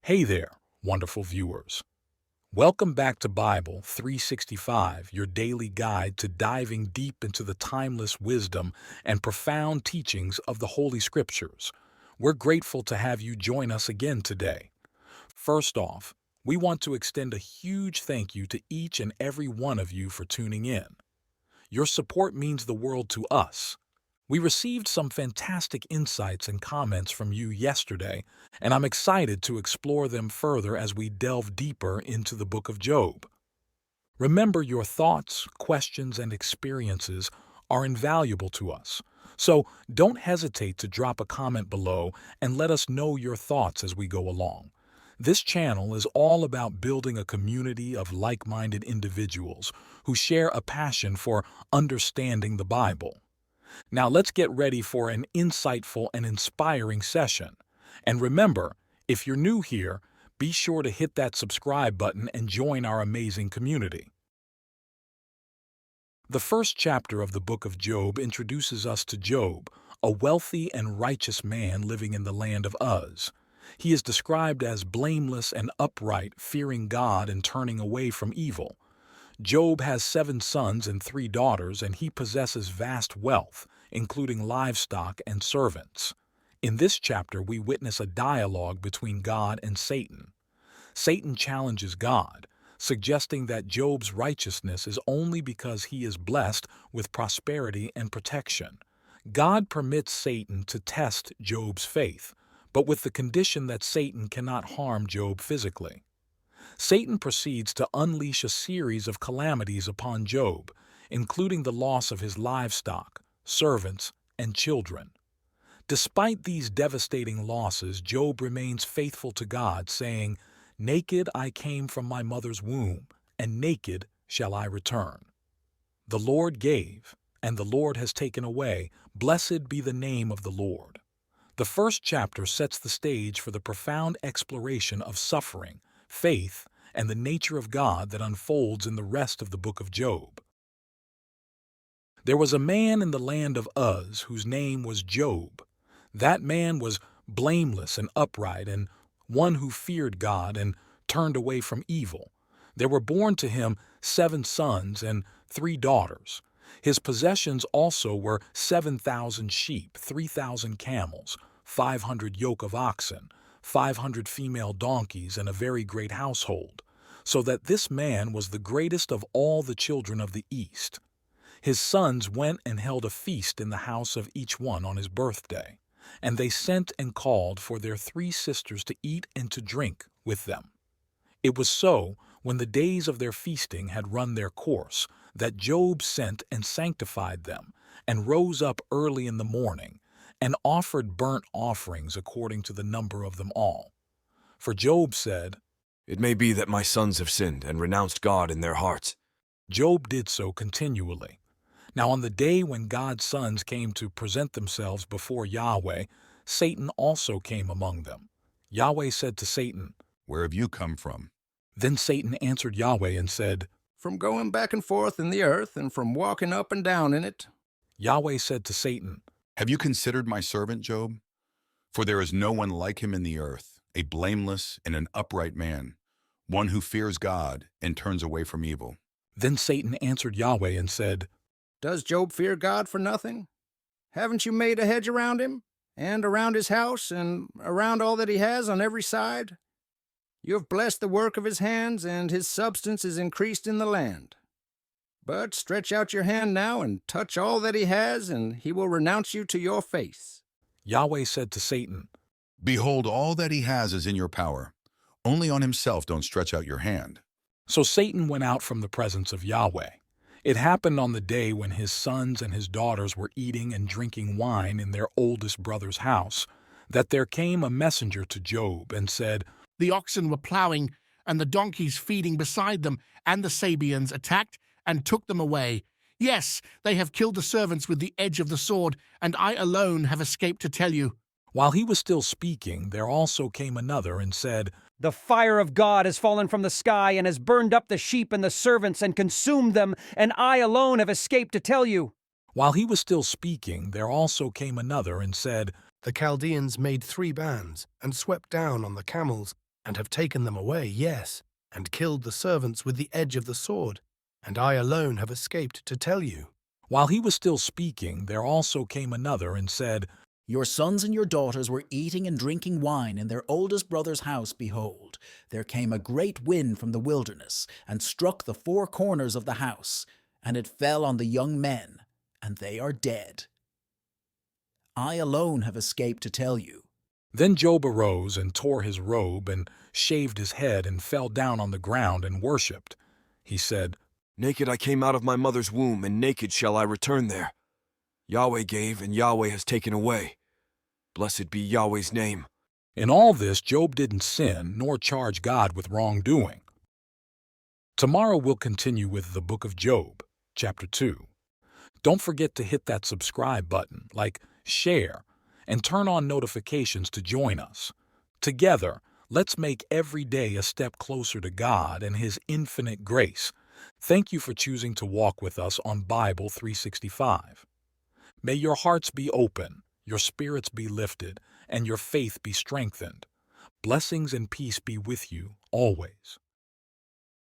Hey there, wonderful viewers. Welcome back to Bible 365, your daily guide to diving deep into the timeless wisdom and profound teachings of the Holy Scriptures. We're grateful to have you join us again today. First off, we want to extend a huge thank you to each and every one of you for tuning in. Your support means the world to us. We received some fantastic insights and comments from you yesterday, and I'm excited to explore them further as we delve deeper into the book of Job. Remember, your thoughts, questions, and experiences are invaluable to us. So don't hesitate to drop a comment below and let us know your thoughts as we go along. This channel is all about building a community of like-minded individuals who share a passion for understanding the Bible. Now let's get ready for an insightful and inspiring session. And remember, if you're new here, be sure to hit that subscribe button and join our amazing community. The first chapter of the book of Job introduces us to Job, a wealthy and righteous man living in the land of Uz. He is described as blameless and upright, fearing God and turning away from evil. Job has 7 sons and 3 daughters, and he possesses vast wealth, including livestock and servants. In this chapter, we witness a dialogue between God and Satan. Satan challenges God, suggesting that Job's righteousness is only because he is blessed with prosperity and protection. God permits Satan to test Job's faith, but with the condition that Satan cannot harm Job physically. Satan proceeds to unleash a series of calamities upon Job, including the loss of his livestock, servants, and children. Despite these devastating losses, Job remains faithful to God, saying, "Naked I came from my mother's womb, and naked shall I return. The Lord gave, and the Lord has taken away. Blessed be the name of the Lord." The first chapter sets the stage for the profound exploration of suffering, faith, and the nature of God that unfolds in the rest of the book of Job. There was a man in the land of Uz whose name was Job. That man was blameless and upright, and one who feared God and turned away from evil. There were born to him 7 sons and 3 daughters. His possessions also were 7,000 sheep, 3,000 camels, 500 yoke of oxen, 500 female donkeys, and a very great household, so that this man was the greatest of all the children of the East. His sons went and held a feast in the house of each one on his birthday, and they sent and called for their 3 sisters to eat and to drink with them. It was so, when the days of their feasting had run their course, that Job sent and sanctified them, and rose up early in the morning, and offered burnt offerings according to the number of them all. For Job said, "It may be that my sons have sinned and renounced God in their hearts." Job did so continually. Now on the day when God's sons came to present themselves before Yahweh, Satan also came among them. Yahweh said to Satan, "Where have you come from?" Then Satan answered Yahweh and said, "From going back and forth in the earth and from walking up and down in it." Yahweh said to Satan, "Have you considered my servant Job? For there is no one like him in the earth, a blameless and an upright man, one who fears God and turns away from evil." Then Satan answered Yahweh and said, Does Job fear God for nothing? Haven't you made a hedge around him, and around his house, and around all that he has on every side? You have blessed the work of his hands, and his substance is increased in the land. But stretch out your hand now and touch all that he has, and he will renounce you to your face. Yahweh said to Satan, Behold, all that he has is in your power. Only on himself don't stretch out your hand. So Satan went out from the presence of Yahweh. It happened on the day when his sons and his daughters were eating and drinking wine in their oldest brother's house, that there came a messenger to Job and said, The oxen were plowing, and the donkeys feeding beside them, and the Sabeans attacked and took them away. Yes, they have killed the servants with the edge of the sword, and I alone have escaped to tell you. While he was still speaking, there also came another and said, The fire of God has fallen from the sky and has burned up the sheep and the servants and consumed them, and I alone have escaped to tell you. While he was still speaking, there also came another and said, The Chaldeans made 3 bands and swept down on the camels and have taken them away, yes, and killed the servants with the edge of the sword, and I alone have escaped to tell you. While he was still speaking, there also came another and said, Your sons and your daughters were eating and drinking wine in their oldest brother's house. Behold, there came a great wind from the wilderness, and struck the four corners of the house, and it fell on the young men, and they are dead. I alone have escaped to tell you. Then Job arose and tore his robe and shaved his head and fell down on the ground and worshipped. He said, Naked I came out of my mother's womb, and naked shall I return there. Yahweh gave, and Yahweh has taken away. Blessed be Yahweh's name. In all this, Job didn't sin nor charge God with wrongdoing. Tomorrow we'll continue with the book of Job, chapter 2. Don't forget to hit that subscribe button, share, and turn on notifications to join us. Together, let's make every day a step closer to God and His infinite grace. Thank you for choosing to walk with us on Bible 365. May your hearts be open, your spirits be lifted, and your faith be strengthened. Blessings and peace be with you always.